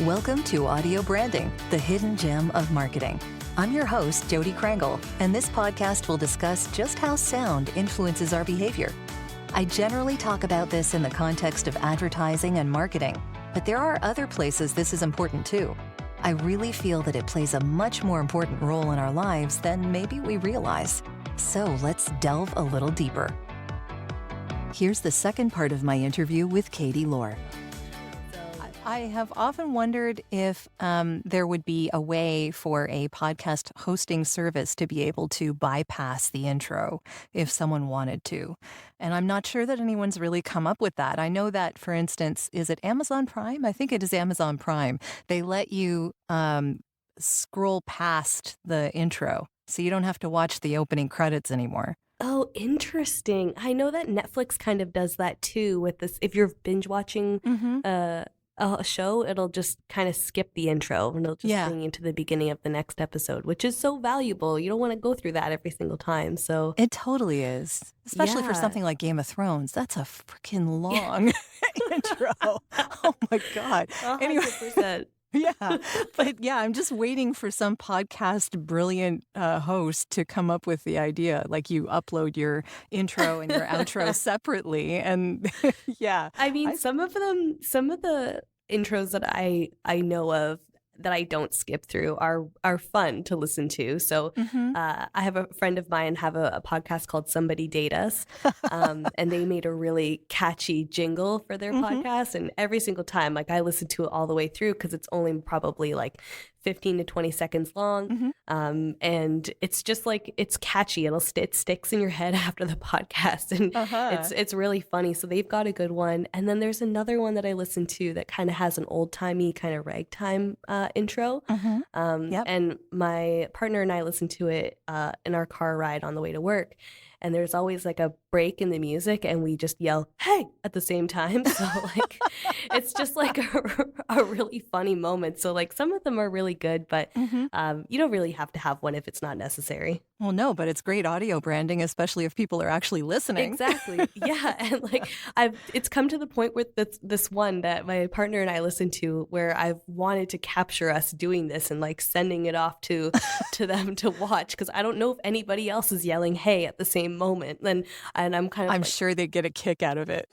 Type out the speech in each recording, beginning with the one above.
Welcome to Audio Branding, the hidden gem of marketing. I'm your host, Jody Krangle, and this podcast will discuss just how sound influences our behavior. I generally talk about this in the context of advertising and marketing, but there are other places this is important too. I really feel that it plays a much more important role in our lives than maybe we realize. So let's delve a little deeper. Here's the second part of my interview with Kattie Laur. I have often wondered if there would be a way for a podcast hosting service to be able to bypass the intro if someone wanted to. And I'm not sure that anyone's really come up with that. I know that, for instance, is it Amazon Prime? I think it is Amazon Prime. They let you scroll past the intro, so you don't have to watch the opening credits anymore. Oh, interesting. I know that Netflix kind of does that too with this. If you're binge watching a show, it'll just kind of skip the intro and it'll just bring you to the beginning of the next episode, which is so valuable. You don't want to go through that every single time. So it totally is, especially for something like Game of Thrones. That's a freaking long intro. Oh my God. 100%. Anyway. Yeah. But yeah, I'm just waiting for some podcast brilliant host to come up with the idea. Like you upload your intro and your outro separately. And yeah. I mean, some of the intros that I know of that I don't skip through are fun to listen to. So I have a friend of mine have a podcast called Somebody Date Us. And they made a really catchy jingle for their podcast. And every single time, like I listen to it all the way through because it's only probably like 15 to 20 seconds long. And it's just like, it's catchy. It sticks in your head after the podcast. And it's really funny. So they've got a good one. And then there's another one that I listen to that kind of has an old timey kind of ragtime intro. And my partner and I listen to it in our car ride on the way to work. And there's always like a break in the music and we just yell, "Hey," at the same time. So like, it's just like a really funny moment. So like some of them are really good, but you don't really have to have one if it's not necessary. Well, no, but it's great audio branding, especially if people are actually listening. Exactly. Yeah. And like it's come to the point with this one that my partner and I listen to where I've wanted to capture us doing this and like sending it off to them to watch. Cause I don't know if anybody else is yelling, "Hey," at the same moment. And I'm kind of I'm sure they'd get a kick out of it.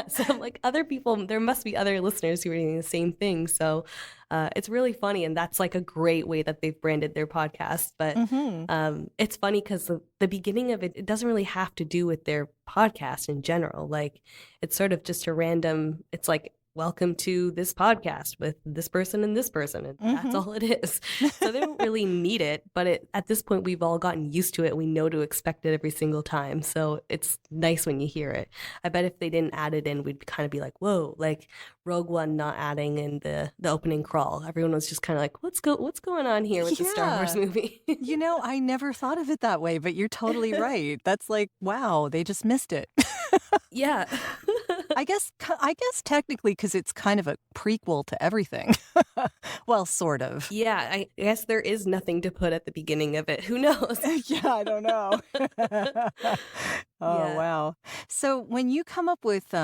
So I'm like, other people, there must be other listeners who are doing the same thing. So it's really funny. And that's like a great way that they've branded their podcast. But it's funny because the beginning of it doesn't really have to do with their podcast in general. Like it's sort of just a random, it's like, "Welcome to this podcast with this person and this person." And that's all it is. So they don't really need it. But at this point, we've all gotten used to it. We know to expect it every single time. So it's nice when you hear it. I bet if they didn't add it in, we'd kind of be like, whoa, like Rogue One not adding in the opening crawl. Everyone was just kind of like, what's going on here with the Star Wars movie? You know, I never thought of it that way, but you're totally right. That's like, wow, they just missed it. Yeah. I guess technically because it's kind of a prequel to everything. Well, sort of. Yeah, I guess there is nothing to put at the beginning of it. Who knows? Yeah, I don't know. Wow. So when you come up with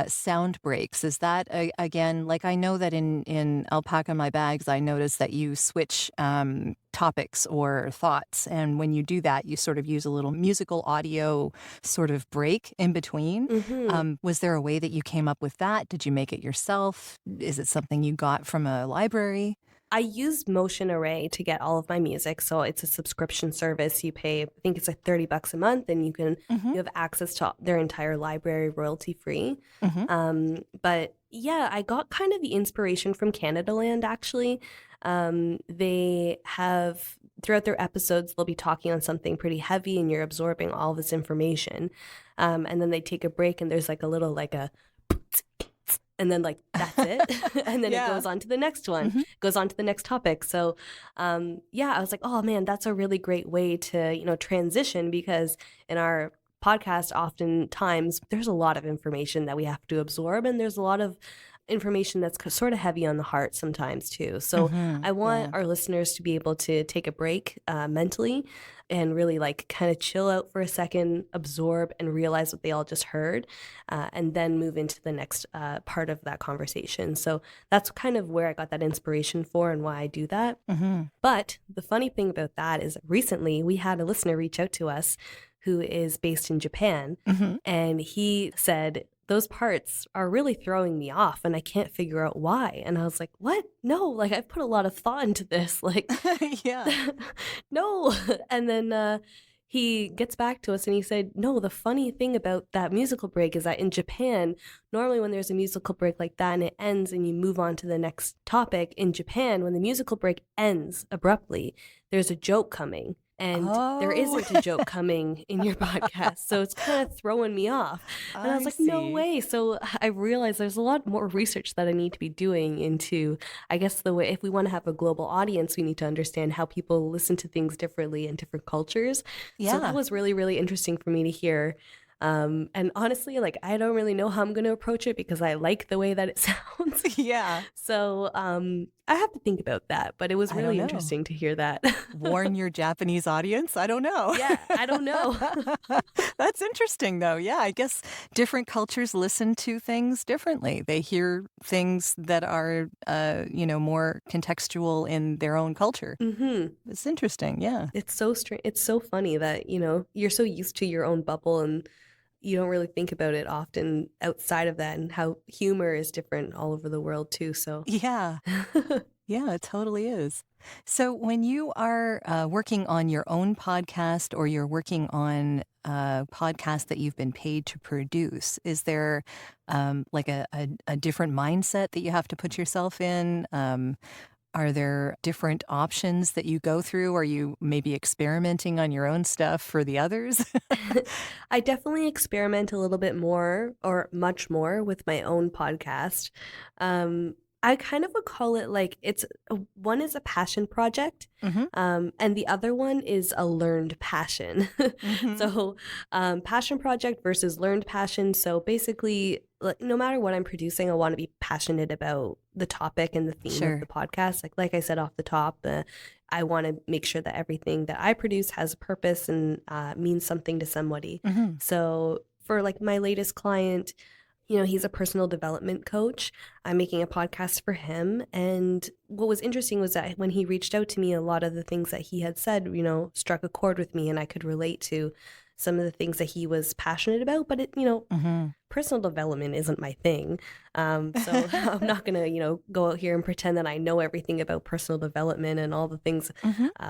sound breaks, is that, again, like I know that in Alpaca My Bags, I noticed that you switch topics or thoughts. And when you do that, you sort of use a little musical audio sort of break in between. Was there a way that you came up with that? Did you make it yourself? Is it something you got from a library? I used Motion Array to get all of my music. So it's a subscription service. You pay, I think it's like $30 a month, and you have access to their entire library royalty free. But yeah, I got kind of the inspiration from Canada Land, actually. They have, throughout their episodes, they'll be talking on something pretty heavy and you're absorbing all this information. And then they take a break and there's like a little, like a, and then like, that's it. And then it goes on to the next one, goes on to the next topic. So, I was like, oh man, that's a really great way to, transition, because in our podcast, oftentimes there's a lot of information that we have to absorb, and there's a lot of information that's sort of heavy on the heart sometimes too. So I want our listeners to be able to take a break mentally and really like kind of chill out for a second, absorb and realize what they all just heard, and then move into the next part of that conversation. So that's kind of where I got that inspiration for and why I do that. But the funny thing about that is recently we had a listener reach out to us who is based in Japan, and he said, those parts are really throwing me off and I can't figure out why. And I was like, what? No, like I've put a lot of thought into this. Like, no. And then he gets back to us and he said, no, the funny thing about that musical break is that in Japan, normally when there's a musical break like that and it ends and you move on to the next topic, in Japan, when the musical break ends abruptly, there's a joke coming. And there isn't a joke coming in your podcast. So it's kind of throwing me off. And I was like, no way. So I realized there's a lot more research that I need to be doing into, I guess, the way, if we want to have a global audience, we need to understand how people listen to things differently in different cultures. So that was really, really interesting for me to hear. And honestly, like, I don't really know how I'm going to approach it because I like the way that it sounds. So I have to think about that, but it was really interesting to hear that. Warn your Japanese audience? I don't know. I don't know. That's interesting, though. Yeah, I guess different cultures listen to things differently. They hear things that are, more contextual in their own culture. It's interesting, yeah. It's so strange. It's so funny that, you're so used to your own bubble and you don't really think about it often outside of that and how humor is different all over the world too. So yeah, it totally is. So when you are working on your own podcast or you're working on a podcast that you've been paid to produce, is there like a different mindset that you have to put yourself in? Are there different options that you go through? Are you maybe experimenting on your own stuff for the others? I definitely experiment a little bit more or much more with my own podcast. I kind of would call it like one is a passion project, and the other one is a learned passion. So passion project versus learned passion. So basically, no matter what I'm producing, I want to be passionate about the topic and the theme of the podcast. Like I said off the top, I want to make sure that everything that I produce has a purpose and means something to somebody. So for like my latest client, he's a personal development coach. I'm making a podcast for him. And what was interesting was that when he reached out to me, a lot of the things that he had said, struck a chord with me and I could relate to some of the things that he was passionate about. But personal development isn't my thing. So I'm not going to, go out here and pretend that I know everything about personal development and all the things,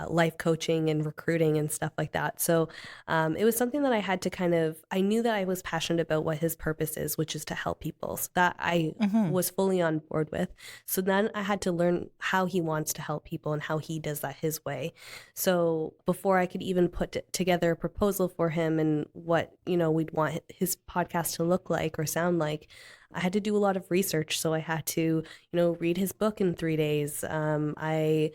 life coaching and recruiting and stuff like that. So it was something that I had to I knew that I was passionate about what his purpose is, which is to help people. So that I was fully on board with. So then I had to learn how he wants to help people and how he does that his way. So before I could even put together a proposal for him and what, we'd want his podcast to look like or sound like, I had to do a lot of research. So I had to, read his book in 3 days. I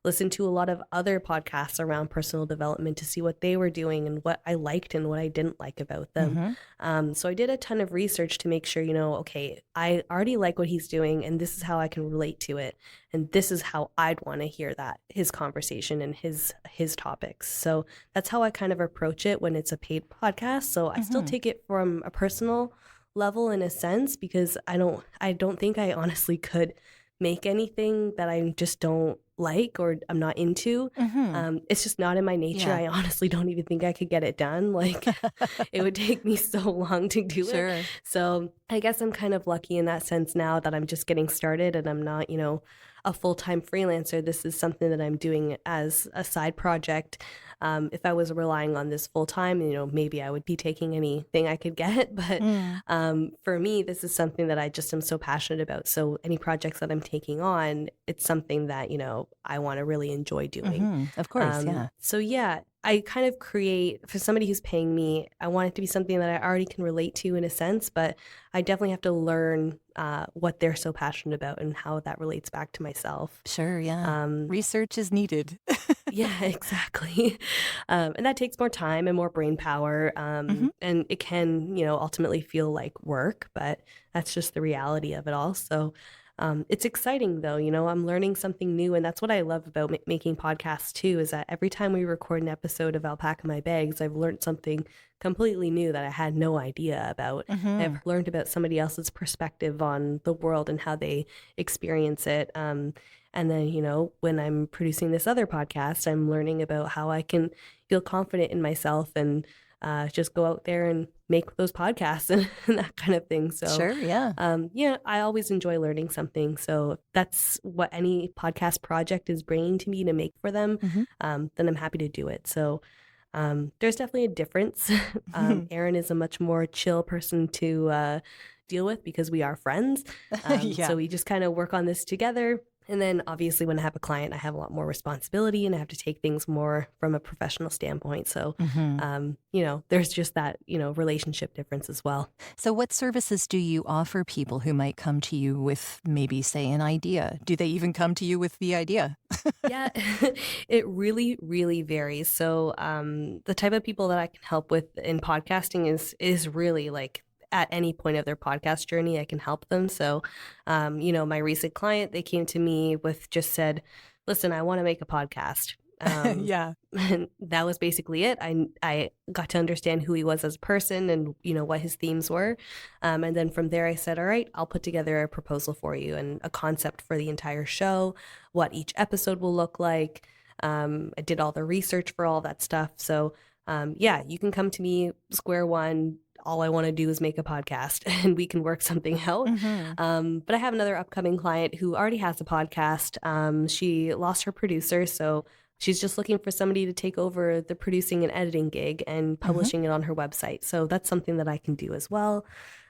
listened to a lot of other podcasts around personal development to see what they were doing and what I liked and what I didn't like about them. So I did a ton of research to make sure, okay, I already like what he's doing and this is how I can relate to it. And this is how I'd want to hear his conversation and his topics. So that's how I kind of approach it when it's a paid podcast. So I still take it from a personal level in a sense, because I don't think I honestly could make anything that I just don't like or I'm not into. It's just not in my nature. I honestly don't even think I could get it done. Like it would take me so long to do it. So I guess I'm kind of lucky in that sense now that I'm just getting started and I'm not, a full-time freelancer. This is something that I'm doing as a side project. If I was relying on this full-time, maybe I would be taking anything I could get. But for me, this is something that I just am so passionate about. So any projects that I'm taking on, it's something that, I want to really enjoy doing. Of course, So I kind of create, for somebody who's paying me, I want it to be something that I already can relate to in a sense, but I definitely have to learn what they're so passionate about and how that relates back to myself. Sure, yeah. Research is needed. Yeah, exactly. And that takes more time and more brain power. And it can, ultimately feel like work, but that's just the reality of it all. So it's exciting though, I'm learning something new. And that's what I love about making podcasts too, is that every time we record an episode of Alpaca My Bags, I've learned something completely new that I had no idea about. I've learned about somebody else's perspective on the world and how they experience it. And then, when I'm producing this other podcast, I'm learning about how I can feel confident in myself and just go out there and make those podcasts and that kind of thing. So, Sure, yeah. Yeah, I always enjoy learning something. So if that's what any podcast project is bringing to me to make for them, then I'm happy to do it. So there's definitely a difference. Erin is a much more chill person to deal with because we are friends. Yeah. So we just kind of work on this together. And then obviously when I have a client, I have a lot more responsibility and I have to take things more from a professional standpoint. So, there's just that, relationship difference as well. So what services do you offer people who might come to you with maybe, say, an idea? Do they even come to you with the idea? Yeah, it really, really varies. So the type of people that I can help with in podcasting is really like at any point of their podcast journey, I can help them. So, my recent client, they came to me with just said, listen, I want to make a podcast. Yeah. And that was basically it. I got to understand who he was as a person and, what his themes were. And then from there, I said, all right, I'll put together a proposal for you and a concept for the entire show, what each episode will look like. I did all the research for all that stuff. So, you can come to me square one. All I want to do is make a podcast and we can work something out. But I have another upcoming client who already has a podcast. She lost her producer, so she's just looking for somebody to take over the producing and editing gig and publishing it on her website. So that's something that I can do as well.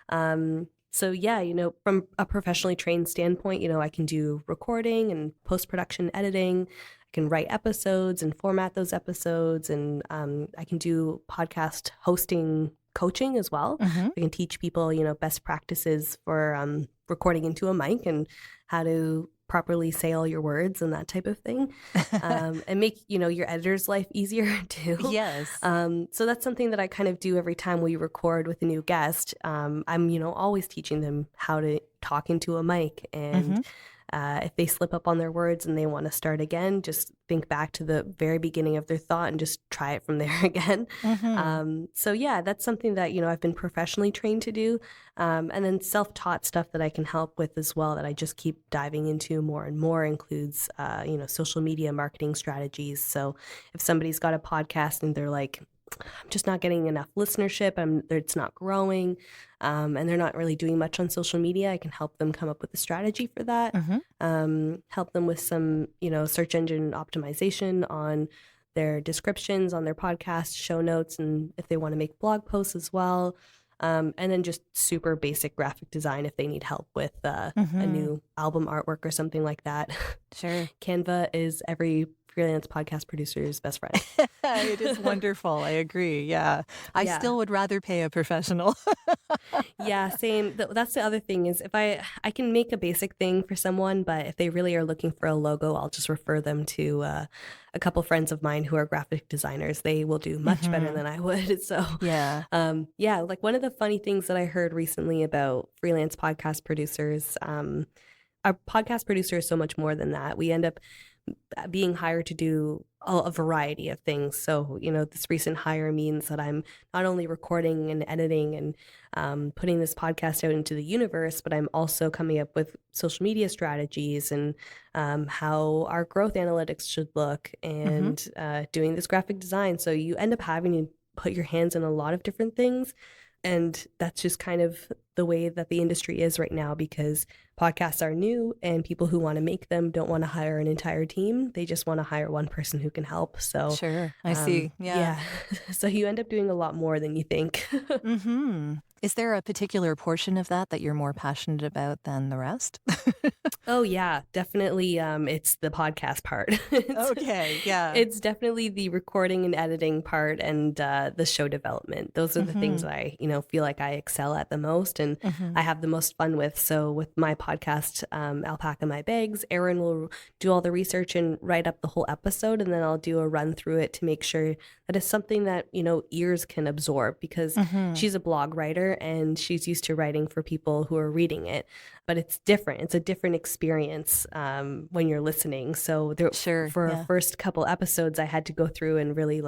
So yeah, from a professionally trained standpoint, I can do recording and post-production editing. I can write episodes and format those episodes. And I can do podcast hosting coaching as well. I can teach people, best practices for recording into a mic and how to properly say all your words and that type of thing, and make, your editor's life easier too. Yes. So that's something that I kind of do every time we record with a new guest. I'm, always teaching them how to talk into a mic and if they slip up on their words and they want to start again, just think back to the very beginning of their thought and just try it from there again. So yeah, that's something that, I've been professionally trained to do. And then self-taught stuff that I can help with as well that I just keep diving into more and more includes, social media marketing strategies. So if somebody's got a podcast and they're like, I'm just not getting enough listenership, it's not growing, and they're not really doing much on social media, I can help them come up with a strategy for that, help them with some, search engine optimization on their descriptions, on their podcast, show notes, and if they want to make blog posts as well. And then just super basic graphic design if they need help with a new album artwork or something like that. Sure. Canva is every freelance podcast producer's best friend. It is wonderful. I agree. Yeah. I still would rather pay a professional. Yeah, same. That's the other thing is if I can make a basic thing for someone, but if they really are looking for a logo, I'll just refer them to a couple friends of mine who are graphic designers. They will do much better than I would. So Yeah. Like one of the funny things that I heard recently about freelance podcast producers, our podcast producer is so much more than that. We end up being hired to do a variety of things. So, this recent hire means that I'm not only recording and editing and putting this podcast out into the universe, but I'm also coming up with social media strategies and how our growth analytics should look and doing this graphic design. So you end up having to put your hands in a lot of different things. And that's just kind of the way that the industry is right now because podcasts are new and people who want to make them don't want to hire an entire team. They just want to hire one person who can help. So Sure. I see. Yeah. So you end up doing a lot more than you think. Is there a particular portion of that you're more passionate about than the rest? Oh, yeah, definitely. It's the podcast part. Okay, yeah. It's definitely the recording and editing part and the show development. Those are the things that I, feel like I excel at the most. and I have the most fun with. So with my podcast, Alpaca My Bags, Erin will do all the research and write up the whole episode, and then I'll do a run through it to make sure that it's something that, ears can absorb, because she's a blog writer and she's used to writing for people who are reading it. But it's different. It's a different experience when you're listening. So for our first couple episodes, I had to go through and really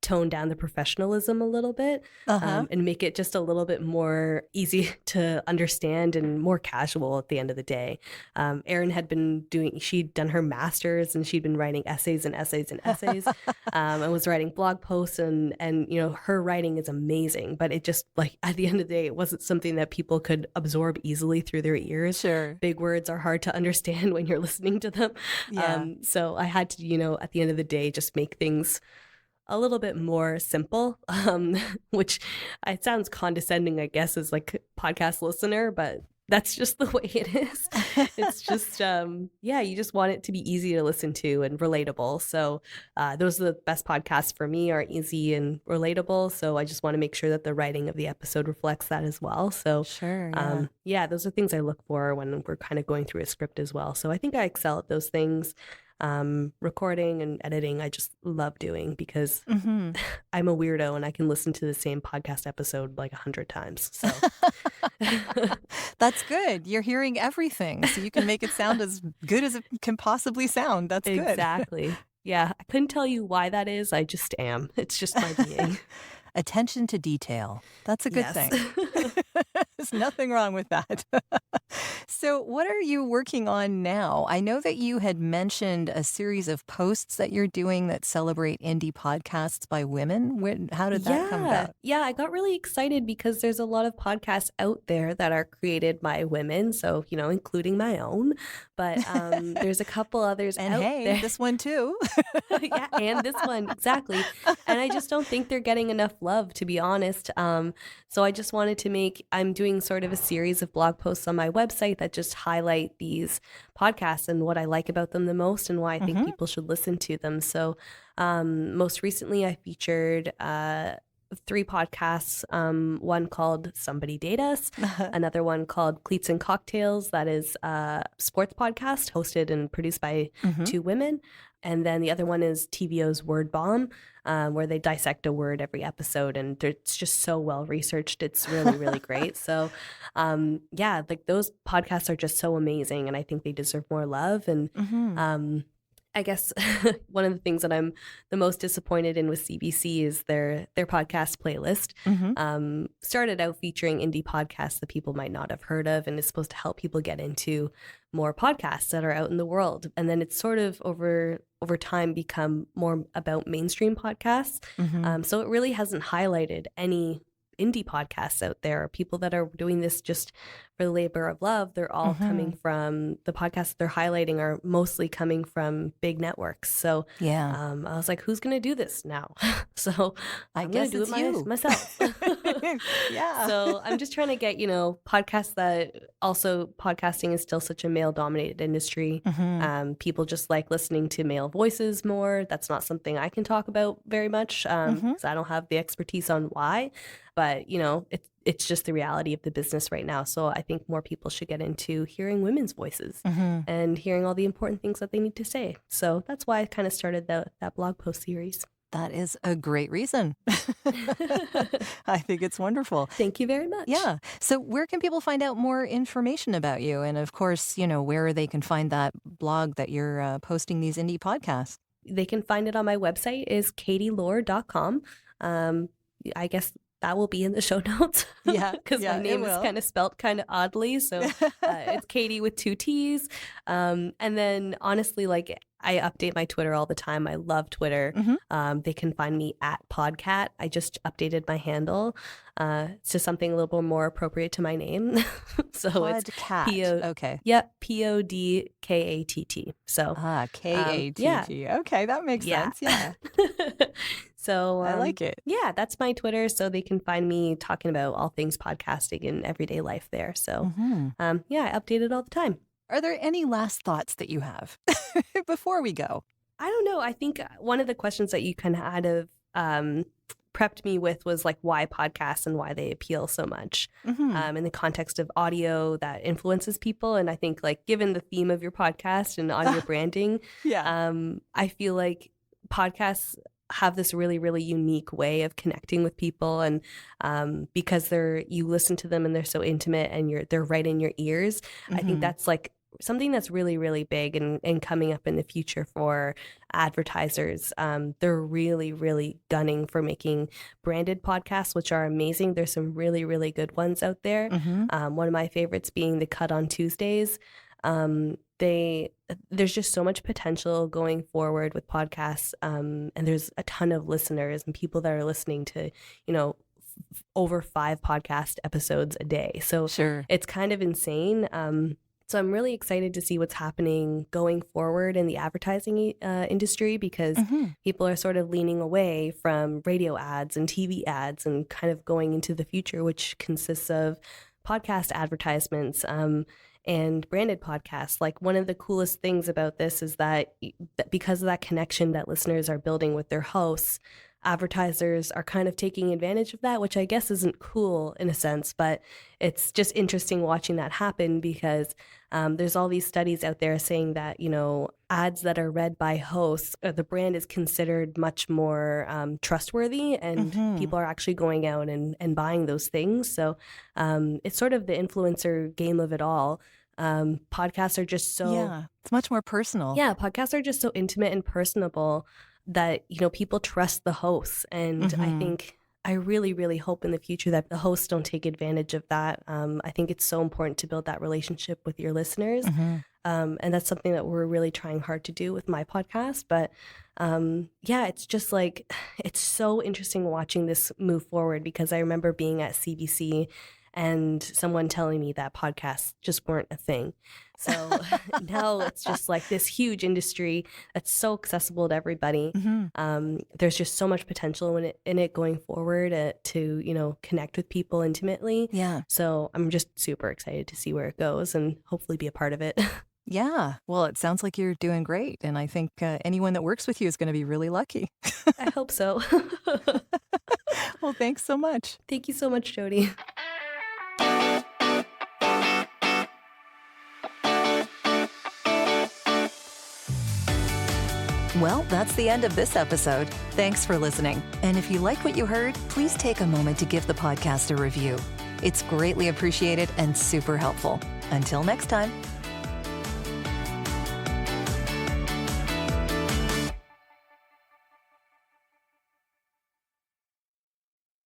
tone down the professionalism a little bit and make it just a little bit more easy to understand and more casual at the end of the day. Erin she'd done her master's and she'd been writing essays and essays and essays and was writing blog posts and her writing is amazing. But it just at the end of the day, it wasn't something that people could absorb easily through their ears. Sure. Big words are hard to understand when you're listening to them. Yeah. So I had to, at the end of the day, just make things a little bit more simple, which it sounds condescending, I guess, as podcast listener, but that's just the way it is. It's just, you just want it to be easy to listen to and relatable. So those are the best podcasts for me, are easy and relatable. So I just want to make sure that the writing of the episode reflects that as well. So sure, those are things I look for when we're kind of going through a script as well. So I think I excel at those things. Recording and editing, I just love doing, because I'm a weirdo and I can listen to the same podcast episode 100 times. So that's good. You're hearing everything, so you can make it sound as good as it can possibly sound. That's good. Exactly. Yeah, I couldn't tell you why that is. I just am. It's just my being. Attention to detail. That's a good thing. There's nothing wrong with that. So what are you working on now? I know that you had mentioned a series of posts that you're doing that celebrate indie podcasts by women. How did that come about? Yeah, I got really excited because there's a lot of podcasts out there that are created by women. So, including my own. But there's a couple others and out there. This one too. Yeah, and this one, exactly. And I just don't think they're getting enough love, to be honest. So I just wanted to I'm doing sort of a series of blog posts on my website that just highlight these podcasts and what I like about them the most and why I think people should listen to them. So most recently I featured 3 podcasts, one called Somebody Date Us, another one called Cleats and Cocktails, that is a sports podcast hosted and produced by 2 women. And then the other one is TVO's Word Bomb, where they dissect a word every episode, and it's just so well researched. It's really, really great. So, those podcasts are just so amazing, and I think they deserve more love. And I guess one of the things that I'm the most disappointed in with CBC is their podcast playlist. Started out featuring indie podcasts that people might not have heard of, and is supposed to help people get into more podcasts that are out in the world. And then it's sort of over time become more about mainstream podcasts. So it really hasn't highlighted any indie podcasts out there, people that are doing this just for the labor of love. They're all coming from the podcasts they're highlighting are mostly coming from big networks. So I was like, who's going to do this now? So I guess do it myself. So I'm just trying to get, podcasts that also podcasting is still such a male dominated industry. People just like listening to male voices more. That's not something I can talk about very much because I don't have the expertise on why. But, it's just the reality of the business right now. So I think more people should get into hearing women's voices and hearing all the important things that they need to say. So that's why I kind of started that blog post series. That is a great reason. I think it's wonderful. Thank you very much. Yeah. So where can people find out more information about you? And of course, where they can find that blog that you're posting these indie podcasts? They can find it on my website, is kattielaur.com. I guess that will be in the show notes. Because my name is kind of spelt kind of oddly. So it's Katie with 2 T's. And then honestly, I update my Twitter all the time. I love Twitter. They can find me at Podcat. I just updated my handle. It's just something a little bit more appropriate to my name. So Podcat. It's okay. Yep, PODKATT. So KATT. Okay, that makes sense. Yeah. So I like it. Yeah, that's my Twitter. So they can find me talking about all things podcasting and everyday life there. So I update it all the time. Are there any last thoughts that you have before we go? I don't know. I think one of the questions that you kind of had of prepped me with was like why podcasts and why they appeal so much in the context of audio that influences people. And I think like given the theme of your podcast and audio branding, I feel like podcasts have this really, really unique way of connecting with people. And because you listen to them and they're so intimate and they're right in your ears, I think that's like something that's really, really big and coming up in the future for advertisers. They're really, really gunning for making branded podcasts, which are amazing. There's some really, really good ones out there. One of my favorites being the Cut on Tuesdays. There's just so much potential going forward with podcasts, and there's a ton of listeners and people that are listening to, over 5 podcast episodes a day. So it's kind of insane. So I'm really excited to see what's happening going forward in the advertising industry, because people are sort of leaning away from radio ads and TV ads and kind of going into the future, which consists of podcast advertisements and branded podcasts. Like one of the coolest things about this is that because of that connection that listeners are building with their hosts, advertisers are kind of taking advantage of that, which I guess isn't cool in a sense, but it's just interesting watching that happen because there's all these studies out there saying that, ads that are read by hosts, the brand is considered much more trustworthy, and people are actually going out and buying those things. So it's sort of the influencer game of it all. Podcasts are just so... it's much more personal. Yeah, podcasts are just so intimate and personable that, people trust the hosts. And I really, really hope in the future that the hosts don't take advantage of that. I think it's so important to build that relationship with your listeners. And that's something that we're really trying hard to do with my podcast. But it's just like, it's so interesting watching this move forward, because I remember being at CBC and someone telling me that podcasts just weren't a thing. So now it's just like this huge industry that's so accessible to everybody. There's just so much potential in it going forward to, connect with people intimately. Yeah. So I'm just super excited to see where it goes and hopefully be a part of it. Yeah. Well, it sounds like you're doing great. And I think anyone that works with you is going to be really lucky. I hope so. Well, thanks so much. Thank you so much, Jody. Well, that's the end of this episode. Thanks for listening. And if you like what you heard, please take a moment to give the podcast a review. It's greatly appreciated and super helpful. Until next time.